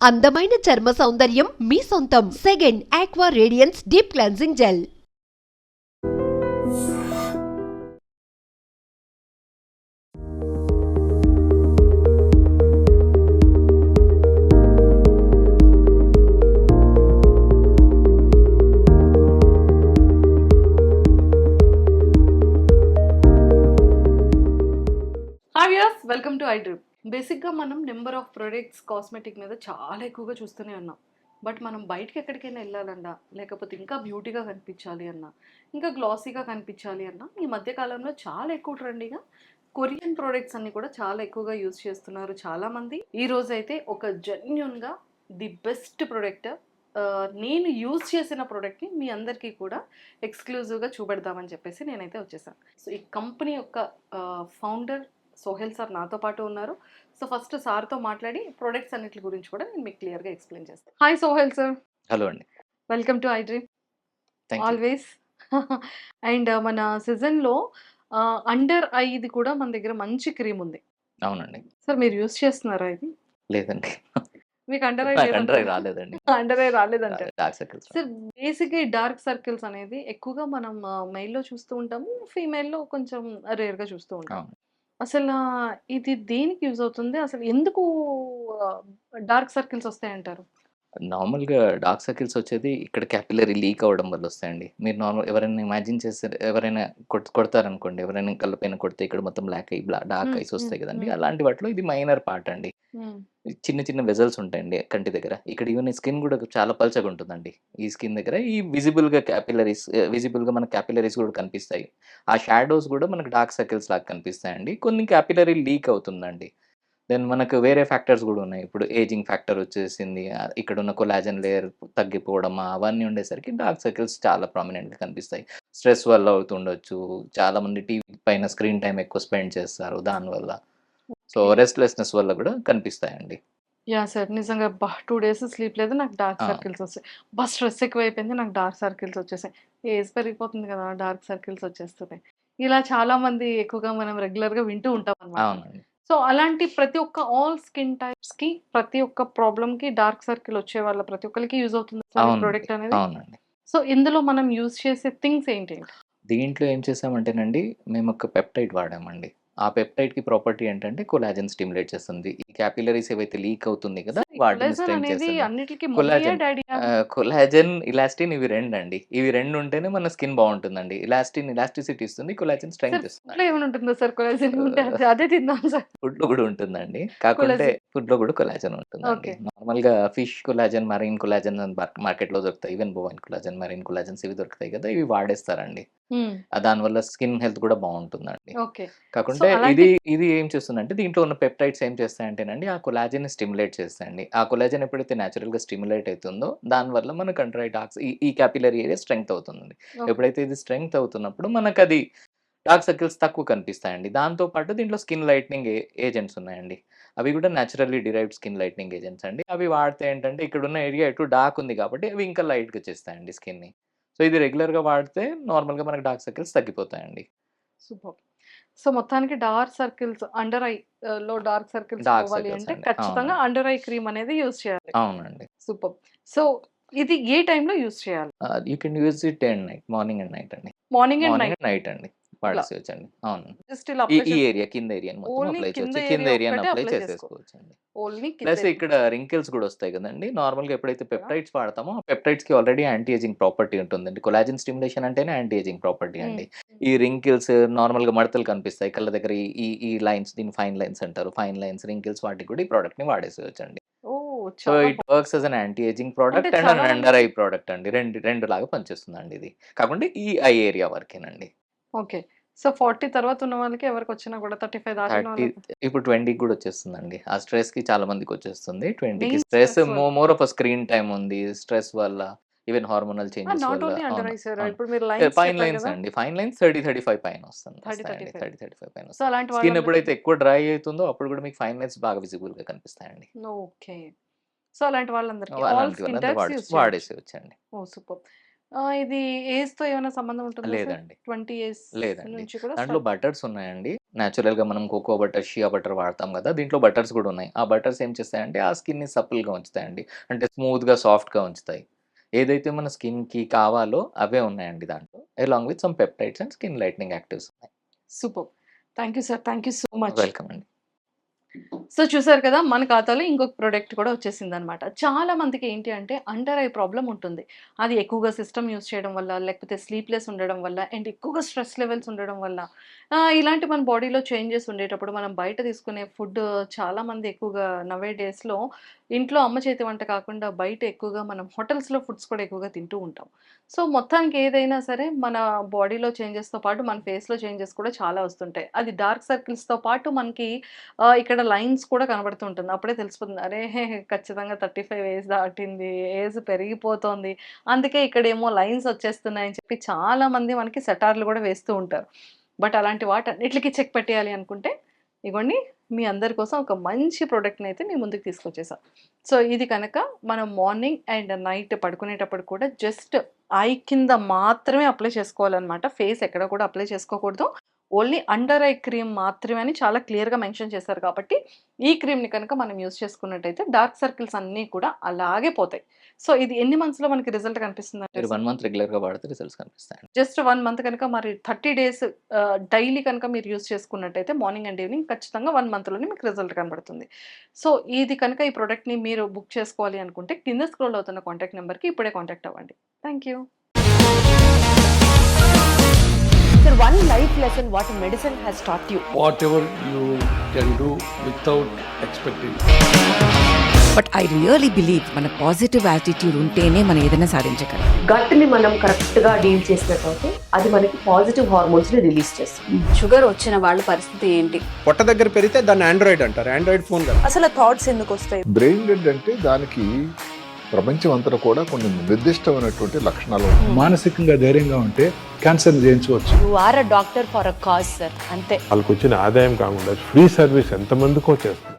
అందమైన చర్మ సౌందర్యం మీ సొంతం. Second aqua radiance deep cleansing gel. Hi viewers, welcome to iDrip. బేసిక్గా మనం నెంబర్ ఆఫ్ ప్రొడక్ట్స్ కాస్మెటిక్ మీద చాలా ఎక్కువగా చూస్తూనే ఉన్నాం. బట్ మనం బయటకి ఎక్కడికైనా వెళ్ళాలన్నా, లేకపోతే ఇంకా బ్యూటీగా కనిపించాలి అన్నా, ఇంకా గ్లాసీగా కనిపించాలి అన్నా, ఈ మధ్య కాలంలో చాలా ఎక్కువ ట్రెండీగా కొరియన్ ప్రొడక్ట్స్ అన్ని కూడా చాలా ఎక్కువగా యూజ్ చేస్తున్నారు చాలామంది. ఈ రోజు అయితే ఒక జెన్యున్గా ది బెస్ట్ ప్రొడక్ట్, నేను యూజ్ చేసిన ప్రోడక్ట్ని మీ అందరికీ కూడా ఎక్స్క్లూజివ్గా చూపెడదామని చెప్పేసి నేనైతే వచ్చేసాను. సో ఈ కంపెనీ యొక్క ఫౌండర్ సోహెల్ సార్ నాతో పాటు ఉన్నారు. సో ఫస్ట్ సార్తో మాట్లాడి ప్రొడక్ట్స్ అన్నిటి గురించి కూడా నేను మీకు క్లియర్గా ఎక్స్ప్లెయిన్ చేస్తాను. Hi Sohel sir. హలో అండి. Welcome to iDream thank you. Always. And మన సీజన్లో అండర్ ఐది కూడా మన దగ్గర మంచి క్రీమ్ ఉంది. అవునండి. సార్ మీరు యూస్ చేస్తున్నారా ఇది? లేదండి. మీకు అండర్ ఐ నాకు అండర్ ఐ రాలేదండి. అండర్ ఐ రాలేదంటే డార్క్ సర్కిల్స్. సార్ బేసిక్గా ఈ డార్క్ సర్కిల్స్ అనేది ఎక్కువగా మనం మెయిల్లో చూస్తూ ఉంటాము, ఫీమేల్లో కొంచెం రేర్గా చూస్తూ ఉంటాం. అవును. అసలు ఇది దేనికి యూజ్ అవుతుంది? అసలు ఎందుకు డార్క్ సర్కిల్స్ వస్తాయంటారు? నార్మల్‌గా డార్క్ సర్కిల్స్ వచ్చేది ఇక్కడ క్యాపిల్లరీ లీక్ అవ్వడం వల్ల వస్తాయండి. మీరు ఎవరైనా ఇమాజిన్ చేసారు, ఎవరైనా కొడతారనుకోండి, ఎవరైనా కళ్ళ పైన కొడితే ఇక్కడ మొత్తం డార్క్ ఐస్ వస్తాయి కదండీ! అలాంటి వాటిలో ఇది మైనర్ పార్ట్ అండి. చిన్న చిన్న వెజల్స్ ఉంటాయండి కంటి దగ్గర. ఇక్కడ ఈవెన్ స్కిన్ కూడా చాలా పల్చగా ఉంటుందండి. ఈ స్కిన్ దగ్గర ఈ విజిబుల్‌గా మన క్యాపిల్లరీస్ కూడా కనిపిస్తాయి. ఆ షాడోస్ కూడా మనకు డార్క్ సర్కిల్స్ లాగా కనిపిస్తాయండి. కొన్ని క్యాపిల్లరీ లీక్ అవుతుందండి. దెన్ మనకు వేరే ఫ్యాక్టర్స్ గూడా ఉన్నాయి. ఇప్పుడు ఏజింగ్ ఫ్యాక్టర్ వచ్చేసింది. ఇక్కడున్న కొలాజన్ లేయర్ తగ్గిపోవడం అవన్నీ ఉండేసరికి డార్క్ సర్కిల్స్ చాలా ప్రామినెంట్‌గా కనిపిస్తాయి. స్ట్రెస్ వల్ల అవుతుండొచ్చు. చాలామంది టీవీ పైన స్క్రీన్ టైమ్ ఎక్కువ స్పెండ్ చేస్తారు దానివల్ల. సో, రెస్ట్‌లెస్‌నెస్ వల్ల గూడా కనిపిస్తాయండి. యాహ్! సార్ నిజంగా 2 డేస్ స్లీప్ లేదు, నాకు డార్క్ ఆ! సర్కిల్స్ వచ్చాయి. స్ట్రెస్ ఎక్కువైపోయింది, నాకు డార్క్ సర్కిల్స్ వచ్చేసాయి. ఏజ్ పెరిగిపోతుంది కదా! డార్క్ సర్కిల్స్ వచ్చేస్తున్నాయి. ఇలా చాలామంది ఎక్కువగా మనం రెగ్యులర్‌గా వింటూ ఉంటామనమాట. అవునండి. సో, అలాంటి ప్రతి ఒక్క ఆల్ స్కిన్ టైప్స్‌కి, ప్రతి ఒక్క ప్రాబ్లమ్‌కి డార్క్ సర్కిల్ వచ్చే వాళ్ళ ప్రతి ఒక్కళ్ళకి యూజ్ అవుతుందా సార్ ఈ అవునండి. ప్రొడక్ట్ అనేది? అవునండి. సో, ఇందులో మనం యూజ్ చేసే థింగ్స్ ఏంటేంటి? దీంట్లో ఏం చేసామంటేనండి, మేమొక పెప్టైడ్ వాడామండి. ఆ పెప్టైడ్‌కి ప్రాపర్టీ ఏంటంటే కొలాజన్ స్టిమ్యులేట్ చేస్తుంది. ఈ క్యాపిల్లరీస్ ఏవైతే లీక్ అవుతుంది కదా! సార్ ఈ వాటిని కొలేజన్ స్ట్రెంగ్ అనేది చేస్తుంది. అన్నిట్లికి మమ్మీయా? కొలాజన్ డ్యాడీయా? కొలాజన్, ఎలాస్టిన్ ఇవి 2 అండి. ఇవి 2 ఉంటేనే మన స్కిన్ బావుంటుందండి. ఎలాస్టిసిటీ ఇస్తుంది. కొలాజన్ సార్ స్ట్రెంగ్త్ ఫుడ్‌లో ఇస్తుందండి. ఏమైనా ఉంటుందా సార్ కొలేజన్ ఉంటే? ఆహ్, అదే తిందాం సార్. ఫుడ్‌లో గూడా ఉంటుందండి. కాకుంటే కొలేజన్. ఫుడ్‌లో గూడా కొలాజన్ ఉంటుందండి. ఓకే. నార్మల్‌గా ఫిష్ కొలాజన్, మెరైన్ కొలాజన్ అని మార్కెట్‌లో దొరుకుతాయి. ఈవెన్ బోవైన్ కొలాజన్, మెరైన్ కొలాజన్స్ ఇవి దొరుకుతాయి కదా! ఇవి వాడేస్తారండి. హ్మ్. దానివల్ల స్కిన్ హెల్త్ కూడా బావుంటుందండి. ఓకే. సో, కాకుంటే అలాంటి ఇది ఏం చేస్తుందంటే దీంట్లో ఉన్న పెప్టైడ్స్ ఏం చేస్తాయంటేనండి ఆ కొలాజన్‌ని స్టిమ్యులేట్ చేస్తాయండి. ఆ కొలాజన్ ఎప్పుడైతే నేచురల్‌గా స్టిమ్యులేట్ అయితుందో దానివల్ల మనకు అండర్ ఐ డార్క్స్ ఈ ఈ క్యాపిల్లరీ ఏరియా స్ట్రెంగ్త్ అవుతుందండి. ఓకే. ఎప్పుడైతే ఇది స్ట్రెంగ్త్ అవుతున్నప్పుడు మనకది డార్క్ సర్కిల్స్ తక్కువ కనిపిస్తాయండి. దాంతో పాటు దీంట్లో స్కిన్ లైట్నింగ్ ఏజెంట్స్ ఉన్నాయండి. అవి కూడా naturally derived skin lightning agents అండి. అవి వాడితే ఏంటంటే ఇక్కడున్న ఏరియా ఎటు డార్క్ ఉంది కాబట్టి అవి ఇంకా లైట్‌గా చేస్తాయండి స్కిన్‌ని. సో, ఇది రెగ్యులర్‌గా వాడితే నార్మల్‌గా మనకు డార్క్ సర్కిల్స్ తగ్గిపోతాయండి. సూపర్బ్. సో, మొత్తానికి డార్క్ సర్కిల్స్ అండర్ ఐ లో డార్క్ సర్కిల్స్ డార్క్ పోవాలి సర్కిల్స్ అంటే అండి. ఖచ్చితంగా అవునండి. అండర్ ఐ క్రీమ్ అనేది యూజ్ చేయాలి. అవునండి. సూపర్బ్. సో, ఇది ఏ టైంలో యూజ్ చేయాలి? You can use it day and night. Morning and night అండి. Morning and morning night and night అండి. ఇట్లా వాడేసేయొచ్చండి. అవును. జస్ట్ ఇలా ఈ అప్లై ఈ చేసి ఏరియా కింద ఏరియాని మొత్తం ఓన్లీ అప్లై కింద చేయొచ్చు. కింద ఏరియా ఏరియాని ఒక్కటే అప్లై అప్లై చేసుకో. చేసేసుకోవచ్చండి. ఓన్లీ కింద ప్లస్ ఏరియా. ఇక్కడ రింకిల్స్ గూడా వస్తాయి గదండీ! నార్మల్‌గా ఎప్పుడైతే కదా! పెప్టైడ్స్ వాడతామో, ఆ పెప్టైడ్స్‌కి ఆల్రెడీ యాంటీ ఏజింగ్ ప్రాపర్టీ ఉంటుందండి. కొలాజన్ స్టిమ్యులేషన్ అంటేనే యాంటీ ఏజింగ్ ప్రాపర్టీ హ్మ్. అండి. ఈ రింకిల్స్ నార్మల్‌గా మడతలు కనిపిస్తాయి కళ్ళ దగ్గర ఈ ఈ ఈ లైన్స్ దీన్ని ఫైన్ లైన్స్ అంటారు. ఫైన్ లైన్స్, రింకిల్స్ వాటికి కూడా ఈ ప్రొడక్ట్‌ని వాడేసేయొచ్చండి. ఓహ్! సో, చాలా ఇట్ బావుంది వర్క్స్ యాస్ సార్. ఎన్ యాంటీ ఏజింగ్ అంటే ప్రొడక్ట్ అండ్ చాలా అన్ అండర్ మందికి ఐ ప్రొడక్ట్ అండి. రెండు లాగా పనిచేస్తుందండి ఇది. కాకుంటే ఈ ఐ ఏరియా వరకేనండి. ఓకే. సో, 40 తర్వాత ఉన్న వాళ్ళకి ఎవరికొచ్చినా కూడా 35 దాటిన 30 వాళ్ళకి ఇప్పుడు 20కి గూడా వచ్చేస్తుందండి. ఆ స్ట్రెస్‌కి చాలా మందికొచ్చేస్తుంది. 20కి మెయిన్ స్ట్రెస్ స్ట్రెస్ వల్ల. మోర్ ఆఫ్ స్క్రీన్ టైమ్ ఉంది. స్ట్రెస్ వల్ల, ఈవెన్ హార్మోనల్ చేంజెస్ నాట్ వల్ల ఓన్లీ అండర్ అవును. I sir. అవును. ఇప్పుడు మీరు లైన్స్ ఫైన్ చెప్పారు లైన్స్ కదా! అండి. ఫైన్ లైన్స్ 30, 35 పైన 30, వస్తాయండి. 35. 30, 35 పైన సో, వస్తాయి. అలాంటి స్కిన్ వాళ్ళందరికీ ఎప్పుడైతే ఎక్కువ డ్రై అయితుందో అప్పుడు గూడా మీకు ఫైన్ లైన్స్ బాగా విజిబుల్‌గా కనిపిస్తాయండి. ఓకే. సో, అలాంటి వాళ్ళందరికీ ఆల్ అలాంటి స్కిన్ వాళ్ళందరూ టైప్స్ యూజ్ చేయొచ్చు. వాడేసేయొచ్చండి. ఓహ్! సూపర్బ్. ఇది ఏజ్‌తో ఏమైనా సంబంధం ఉంటుందా సార్? లేదండి. 20 ఇయర్స్ లేదండి. నుంచి కూడా దాంట్లో స్టార్ట్. బటర్స్ ఉన్నాయండి. న్యాచురల్‌గా మనం కోకో బటర్, షియా బటర్ వాడతాం గదా! దీంట్లో బటర్స్ గూడా ఉన్నాయి. ఆ బటర్స్ ఏం చేస్తాయంటే ఆ స్కిన్‌ని సపుల్‌గా ఉంచుతాయండి. అంటే స్మూత్‌గా, సాఫ్ట్‌గా ఉంచుతాయి. ఏదైతే మన స్కిన్‌కి కావాలో అవే ఉన్నాయండి దాంట్లో. Along with some peptides and skin lightening actives ఉన్నాయి. Super. Thank you sir. Thank you so much. Welcome అండి. సో చూసారు కదా! మన ఖాతాలో ఇంకొక ప్రొడక్ట్ కూడా వచ్చేసిందనమాట. చాలా మందికి ఏంటి అంటే అండర్ ఐ ప్రాబ్లమ్ ఉంటుంది. అది ఎక్కువగా సిస్టమ్ యూజ్ చేయడం వల్ల, లేకపోతే స్లీప్‌లెస్ ఉండడం వల్ల, అండ్ ఎక్కువగా స్ట్రెస్ లెవెల్స్ ఉండడం వల్ల ఇలాంటి మన బాడీలో చేంజెస్ ఉండేటప్పుడు మనం బయట తీసుకునే ఫుడ్ చాలామంది ఎక్కువగా నౌ ఏ డేస్‌లో ఇంట్లో అమ్మ చేతి వంట కాకుండా బయట ఎక్కువగా మనం హోటల్స్‌లో ఫుడ్స్ కూడా ఎక్కువగా తింటూ ఉంటాం. సో మొత్తానికి ఏదైనా సరే మన బాడీలో చేంజెస్‌తో పాటు మన ఫేస్‌లో చేంజెస్ కూడా చాలా వస్తుంటాయి. అది డార్క్ సర్కిల్స్‌తో పాటు మనకి ఇక్కడ లైన్స్ కూడా కనబడుతూ ఉంటుంది. అప్పుడే తెలిసిపోతుంది. అరే! ఖచ్చితంగా 35 ఏజ్ దాటింది. ఏజ్ పెరిగిపోతోంది. అందుకే ఇక్కడేమో లైన్స్ వచ్చేస్తున్నాయని చెప్పి చాలామంది మనకి సెటార్‌లు కూడా వేస్తూ ఉంటారు. బట్ అలాంటి వాటన్నిట్లికి చెక్ పెట్టేయాలి అనుకుంటే ఇగోండి మీ అందరి కోసం ఒక మంచి ప్రొడక్ట్‌నైతే మీ ముందుకు తీసుకొచ్చేసా. సో ఇది కనుక మనం మార్నింగ్ అండ్ నైట్ పడుకునేటప్పుడు కూడా జస్ట్ ఐ కింద మాత్రమే అప్లై చేసుకోవాలనమాట. ఫేస్ ఎక్కడ కూడా అప్లై చేసుకోకూడదు. ఓన్లీ అండర్ ఐ క్రీమ్ మాత్రమే అని చాలా క్లియర్‌గా మెన్షన్ చేశారు కాబట్టి, ఈ క్రీమ్‌ని కనుక మనం యూజ్ చేసుకున్నట్టయితే డార్క్ సర్కిల్స్ అన్నీ కూడా అలాగే పోతాయి. సో ఇది ఎన్ని మంత్స్‌లో మనకి రిజల్ట్ కనిపిస్తుందంటే మీరు 1 మంత్ రెగ్యులర్‌గా వాడితే రిజల్ట్స్ కనిపిస్తాయండి. జస్ట్ 1 మంత్ కనుక మరి 30 డేస్ డైలీ కనుక మీరు యూజ్ చేసుకున్నట్టయితే మార్నింగ్ అండ్ ఈవినింగ్ ఖచ్చితంగా 1 మంత్‌లోనే మీకు రిజల్ట్ కనబడుతుంది. సో ఇది కనుక ఈ ప్రొడక్ట్‌ని మీరు బుక్ చేసుకోవాలి అనుకుంటే కింద స్క్రోల్ అవుతున్న కాంటాక్ట్ నంబర్‌కి ఇప్పుడే కాంటాక్ట్ అవ్వండి. Thank you. Sir, one life lesson what medicine has taught you. whatever you can do without expecting. But I really believe మన పాజిటివ్ యాటిట్యూడ్ ఉంటేనే మనం ఏదైనా సాధించగలం. గట్ని మనం కరెక్ట్గా డీల్ చేసినట్లయితే అది మనకి పాజిటివ్ హార్మోన్స్ని రిలీజ్ చేస్తుంది. షుగర్ వచ్చిన వాళ్ళ పరిస్థితి ఏంటి? పొట్ట దగ్గర పెరిగితే దాన్ని ఆండ్రాయిడ్ అంటారు. ఆండ్రాయిడ్ ఫోన్ కదా. అసలు థాట్స్ ఎందుకు వస్తాయి? బ్రెయిన్ డెడ్ అంటే దానికి ప్రపంచం అంతా కూడా కొన్ని నిర్దిష్టమైనటువంటి లక్షణాలు ఉంటాయి. మానసికంగా ధైర్యంగా ఉంటే క్యాన్సర్ జయించవచ్చు. You are a doctor for a cause sir, అంతే. వాళ్ళకి వచ్చిన ఆదాయం కాకుండా ఫ్రీ సర్వీస్ ఎంతమందికో చేస్తారు.